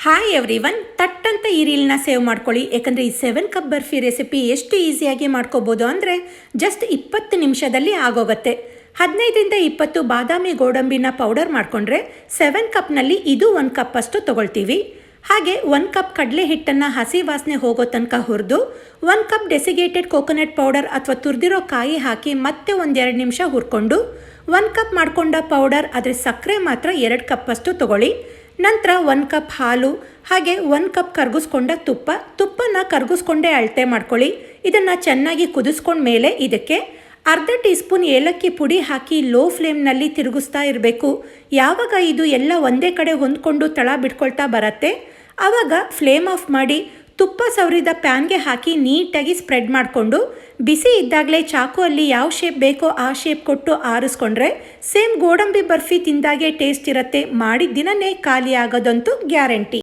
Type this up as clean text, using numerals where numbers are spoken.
Hi everyone, ತಟ್ಟಂತ ಈ ರೀಲ್ನ save ಮಾಡ್ಕೊಳ್ಳಿ. ಯಾಕಂದರೆ ಈ 7 ಕಪ್ ಬರ್ಫಿ ರೆಸಿಪಿ ಎಷ್ಟು ಈಸಿಯಾಗಿ ಮಾಡ್ಕೋಬೋದು ಅಂದರೆ ಜಸ್ಟ್ 20 ನಿಮಿಷದಲ್ಲಿ ಆಗೋಗುತ್ತೆ. 15ರಿಂದ 20 ಬಾದಾಮಿ ಗೋಡಂಬಿನ ಪೌಡರ್ ಮಾಡಿಕೊಂಡ್ರೆ 7 ಕಪ್ನಲ್ಲಿ ಇದು 1 ಕಪ್ ಅಷ್ಟು ತೊಗೊಳ್ತೀವಿ. ಹಾಗೆ 1 ಕಪ್ ಕಡಲೆ ಹಿಟ್ಟನ್ನು ಹಸಿ ವಾಸನೆ ಹೋಗೋ ತನಕ ಹುರಿದು 1 ಕಪ್ ಡೆಸಿಗೇಟೆಡ್ ಕೋಕೋನಟ್ ಪೌಡರ್ ಅಥವಾ ತುರಿದಿರೋ ಕಾಯಿ ಹಾಕಿ ಮತ್ತೆ 1-2 ನಿಮಿಷ ಹುರ್ಕೊಂಡು 1 ಕಪ್ ಮಾಡಿಕೊಂಡ ಪೌಡರ್ ಆದರೆ ಸಕ್ಕರೆ ಮಾತ್ರ 2 ಕಪ್ ಅಷ್ಟು ತೊಗೊಳ್ಳಿ. ನಂತರ 1 ಕಪ್ ಹಾಲು ಹಾಗೆ 1 ಕಪ್ ಕರಗಿಸ್ಕೊಂಡ ತುಪ್ಪನ ಕರಗಿಸ್ಕೊಂಡೇ ಅಳತೆ ಮಾಡ್ಕೊಳ್ಳಿ. ಇದನ್ನು ಚೆನ್ನಾಗಿ ಕುದಿಸ್ಕೊಂಡ ಮೇಲೆ ಇದಕ್ಕೆ ಅರ್ಧ ಟೀ ಸ್ಪೂನ್ ಏಲಕ್ಕಿ ಪುಡಿ ಹಾಕಿ ಲೋ ಫ್ಲೇಮ್ನಲ್ಲಿ ತಿರುಗಿಸ್ತಾ ಇರಬೇಕು. ಯಾವಾಗ ಇದು ಎಲ್ಲ ಒಂದೇ ಕಡೆ ಹೊಂದ್ಕೊಂಡು ತಳ ಬಿಟ್ಕೊಳ್ತಾ ಬರುತ್ತೆ ಆವಾಗ ಫ್ಲೇಮ್ ಆಫ್ ಮಾಡಿ ತುಪ್ಪ ಸವರಿದ ಪ್ಯಾನ್ಗೆ ಹಾಕಿ ನೀಟಾಗಿ ಸ್ಪ್ರೆಡ್ ಮಾಡಿಕೊಂಡು ಬಿಸಿ ಇದ್ದಾಗಲೇ ಚಾಕುವಲ್ಲಿ ಯಾವ ಶೇಪ್ ಬೇಕೋ ಆ ಶೇಪ್ ಕೊಟ್ಟು ಆರಿಸ್ಕೊಂಡ್ರೆ ಸೇಮ್ ಗೋಡಂಬಿ ಬರ್ಫಿ ತಿಂದಾಗೆ ಟೇಸ್ಟ್ ಇರುತ್ತೆ. ಮಾಡಿದ ದಿನನೇ ಖಾಲಿ ಆಗೋದಂತೂ ಗ್ಯಾರಂಟಿ.